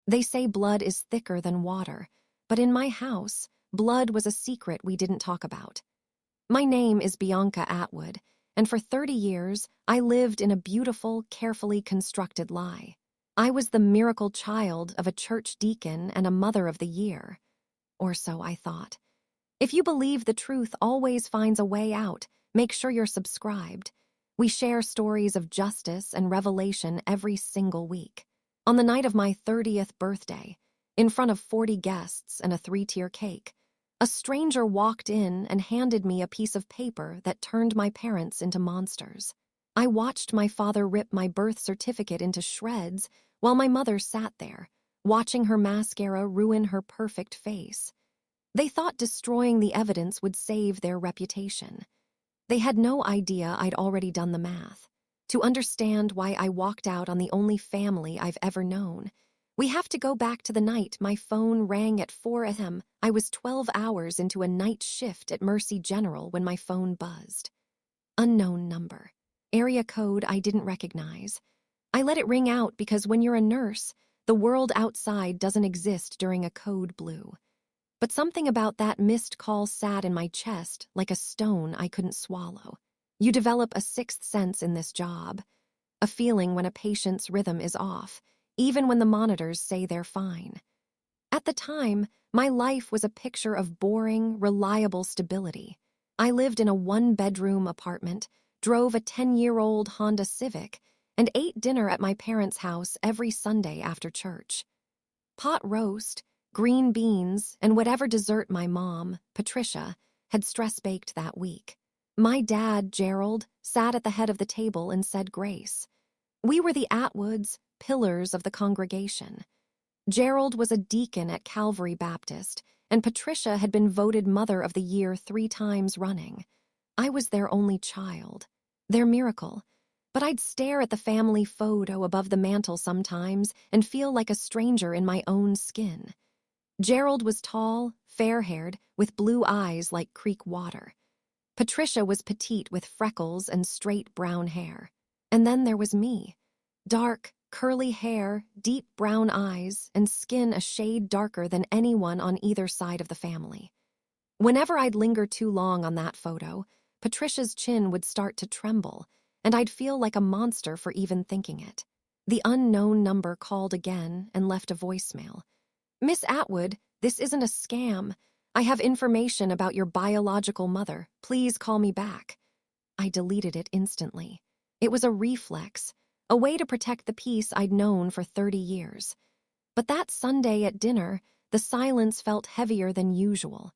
They say blood is thicker than water, but in my house, blood was a secret we didn't talk about. My name is Bianca Atwood, and for 30 years, I lived in a beautiful, carefully constructed lie. I was the miracle child of a church deacon and a Mother of the Year. Or so I thought. If you believe the truth always finds a way out, make sure you're subscribed. We share stories of justice and revelation every single week. On the night of my 30th birthday, in front of 40 guests and a 3-tier cake, a stranger walked in and handed me a piece of paper that turned my parents into monsters. I watched my father rip my birth certificate into shreds while my mother sat there, watching her mascara ruin her perfect face. They thought destroying the evidence would save their reputation. They had no idea I'd already done the math. To understand why I walked out on the only family I've ever known, we have to go back to the night my phone rang at 4 a.m. I was 12 hours into a night shift at Mercy General when my phone buzzed. Unknown number. Area code I didn't recognize. I let it ring out because when you're a nurse, the world outside doesn't exist during a code blue. But something about that missed call sat in my chest like a stone I couldn't swallow. You develop a sixth sense in this job, a feeling when a patient's rhythm is off, even when the monitors say they're fine. At the time, my life was a picture of boring, reliable stability. I lived in a 1-bedroom apartment, drove a 10-year-old Honda Civic, and ate dinner at my parents' house every Sunday after church. Pot roast, green beans, and whatever dessert my mom, Patricia, had stress-baked that week. My dad, Gerald, sat at the head of the table and said grace. We were the Atwoods, pillars of the congregation. Gerald was a deacon at Calvary Baptist, and Patricia had been voted Mother of the Year 3 times running. I was their only child, their miracle. But I'd stare at the family photo above the mantel sometimes and feel like a stranger in my own skin. Gerald was tall, fair-haired, with blue eyes like creek water. Patricia was petite with freckles and straight brown hair. And then there was me. Dark, curly hair, deep brown eyes, and skin a shade darker than anyone on either side of the family. Whenever I'd linger too long on that photo, Patricia's chin would start to tremble, and I'd feel like a monster for even thinking it. The unknown number called again and left a voicemail. Miss Atwood, this isn't a scam. I have information about your biological mother. Please call me back. I deleted it instantly. It was a reflex, a way to protect the peace I'd known for 30 years. But that Sunday at dinner, the silence felt heavier than usual.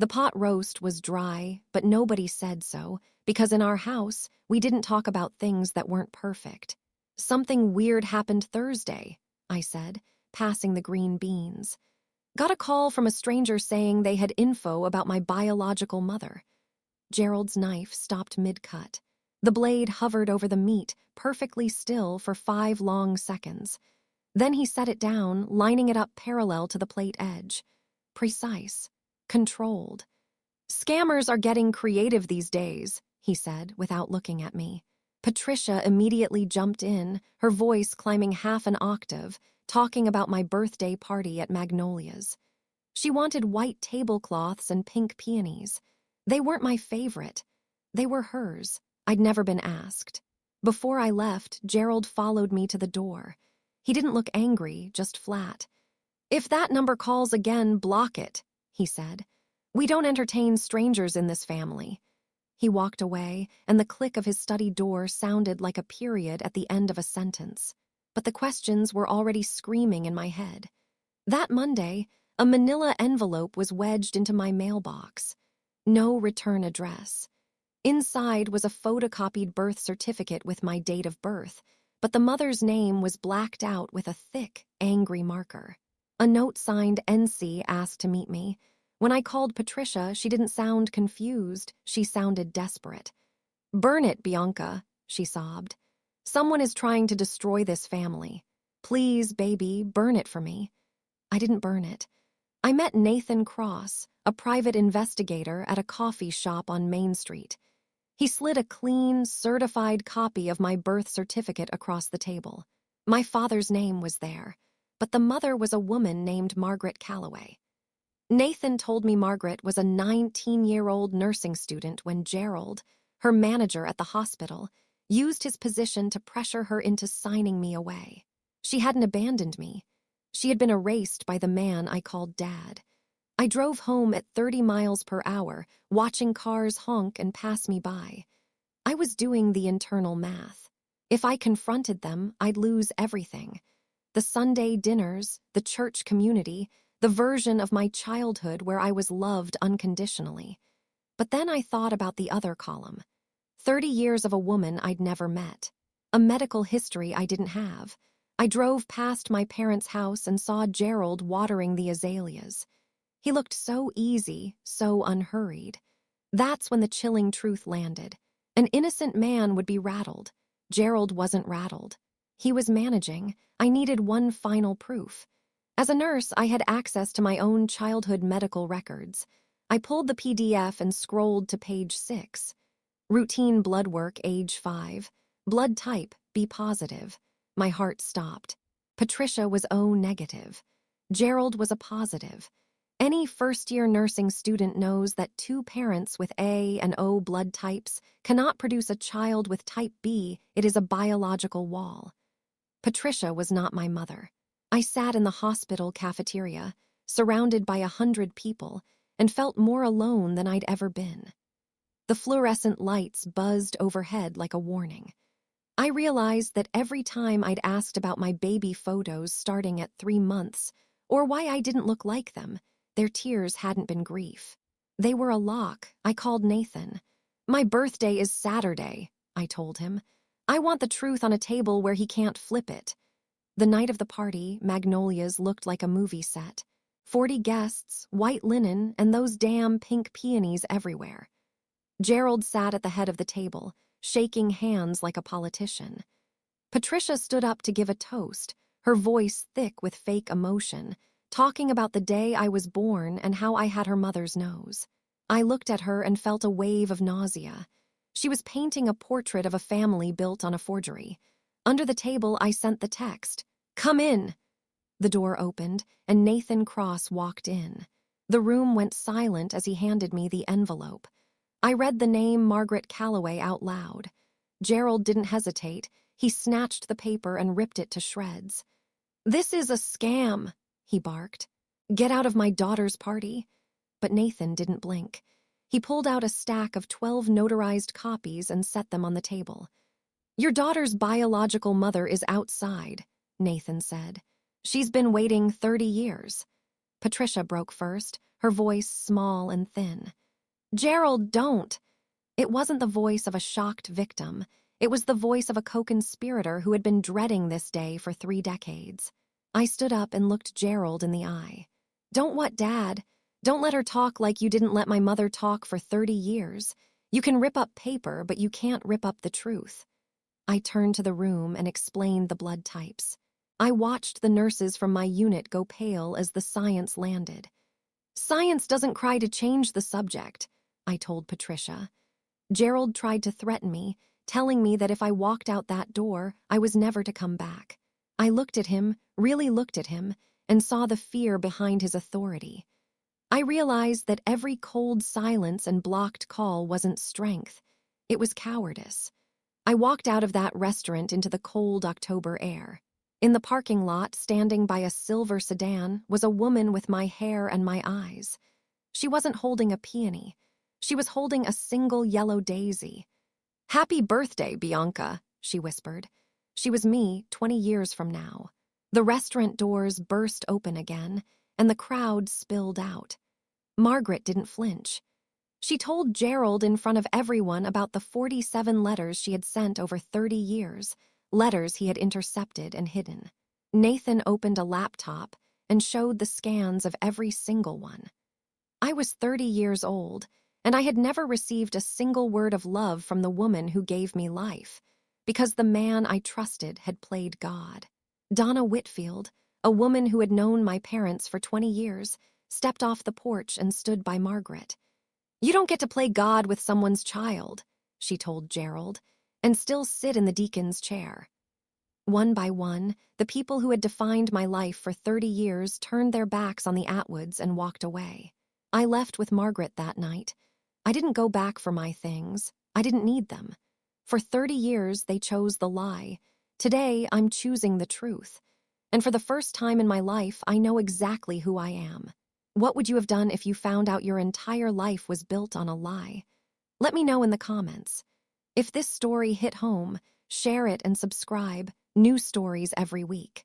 The pot roast was dry, but nobody said so, because in our house, we didn't talk about things that weren't perfect. Something weird happened Thursday, I said, passing the green beans. Got a call from a stranger saying they had info about my biological mother. Gerald's knife stopped mid-cut. The blade hovered over the meat, perfectly still for 5 long seconds. Then he set it down, lining it up parallel to the plate edge. Precise. Controlled. Scammers are getting creative these days, he said, without looking at me. Patricia immediately jumped in, her voice climbing half an octave, talking about my birthday party at Magnolia's. She wanted white tablecloths and pink peonies. They weren't my favorite. They were hers. I'd never been asked. Before I left, Gerald followed me to the door. He didn't look angry, just flat. If that number calls again, block it, he said. We don't entertain strangers in this family. He walked away, and the click of his study door sounded like a period at the end of a sentence. But the questions were already screaming in my head. That Monday, a manila envelope was wedged into my mailbox. No return address. Inside was a photocopied birth certificate with my date of birth, but the mother's name was blacked out with a thick, angry marker. A note signed NC asked to meet me. When I called Patricia, she didn't sound confused. She sounded desperate. Burn it, Bianca, she sobbed. Someone is trying to destroy this family. Please, baby, burn it for me. I didn't burn it. I met Nathan Cross, a private investigator at a coffee shop on Main Street. He slid a clean, certified copy of my birth certificate across the table. My father's name was there. but the mother was a woman named Margaret Calloway. Nathan told me Margaret was a 19-year-old nursing student when Gerald, her manager at the hospital, used his position to pressure her into signing me away. She hadn't abandoned me. She had been erased by the man I called Dad. I drove home at 30 miles per hour, watching cars honk and pass me by. I was doing the internal math. If I confronted them, I'd lose everything. The Sunday dinners, the church community, the version of my childhood where I was loved unconditionally. But then I thought about the other column. 30 years of a woman I'd never met. A medical history I didn't have. I drove past my parents' house and saw Gerald watering the azaleas. He looked so easy, so unhurried. That's when the chilling truth landed. An innocent man would be rattled. Gerald wasn't rattled. He was managing. I needed one final proof. As a nurse, I had access to my own childhood medical records. I pulled the PDF and scrolled to page 6. Routine blood work, age 5. Blood type, B positive. My heart stopped. Patricia was O negative. Gerald was a positive. Any first-year nursing student knows that two parents with A and O blood types cannot produce a child with type B. It is a biological wall. Patricia was not my mother. I sat in the hospital cafeteria, surrounded by 100 people, and felt more alone than I'd ever been. The fluorescent lights buzzed overhead like a warning. I realized that every time I'd asked about my baby photos starting at 3 months, or why I didn't look like them, their tears hadn't been grief. They were a lock. I called Nathan. "My birthday is Saturday," I told him. "I want the truth on a table where he can't flip it." The night of the party, Magnolias looked like a movie set. 40 guests, white linen, and those damn pink peonies everywhere. Gerald sat at the head of the table, shaking hands like a politician. Patricia stood up to give a toast, her voice thick with fake emotion, talking about the day I was born and how I had her mother's nose. I looked at her and felt a wave of nausea. She was painting a portrait of a family built on a forgery. Under the table, I sent the text, "Come in." The door opened, and Nathan Cross walked in. The room went silent as he handed me the envelope. I read the name Margaret Calloway out loud. Gerald didn't hesitate. He snatched the paper and ripped it to shreds. "This is a scam," he barked. "Get out of my daughter's party." But Nathan didn't blink. He pulled out a stack of 12 notarized copies and set them on the table. "Your daughter's biological mother is outside," Nathan said. "She's been waiting 30 years. Patricia broke first, her voice small and thin. "Gerald, don't." It wasn't the voice of a shocked victim. It was the voice of a co-conspirator who had been dreading this day for 3 decades. I stood up and looked Gerald in the eye. "Don't what, Dad? Don't let her talk like you didn't let my mother talk for 30 years. You can rip up paper, but you can't rip up the truth." I turned to the room and explained the blood types. I watched the nurses from my unit go pale as the science landed. "Science doesn't cry to change the subject," I told Patricia. Gerald tried to threaten me, telling me that if I walked out that door, I was never to come back. I looked at him, really looked at him, and saw the fear behind his authority. I realized that every cold silence and blocked call wasn't strength. It was cowardice. I walked out of that restaurant into the cold October air. In the parking lot, standing by a silver sedan, was a woman with my hair and my eyes. She wasn't holding a peony. She was holding a single yellow daisy. "Happy birthday, Bianca," she whispered. She was me 20 years from now. The restaurant doors burst open again, and the crowd spilled out. Margaret didn't flinch. She told Gerald in front of everyone about the 47 letters she had sent over 30 years, letters he had intercepted and hidden. Nathan opened a laptop and showed the scans of every single one. I was 30 years old, and I had never received a single word of love from the woman who gave me life, because the man I trusted had played God. Donna Whitfield, a woman who had known my parents for 20 years, stepped off the porch and stood by Margaret. "You don't get to play God with someone's child," she told Gerald, "and still sit in the deacon's chair." One by one, the people who had defined my life for 30 years turned their backs on the Atwoods and walked away. I left with Margaret that night. I didn't go back for my things. I didn't need them. For 30 years, they chose the lie. Today, I'm choosing the truth. And for the first time in my life, I know exactly who I am. What would you have done if you found out your entire life was built on a lie? Let me know in the comments. If this story hit home, share it and subscribe. New stories every week.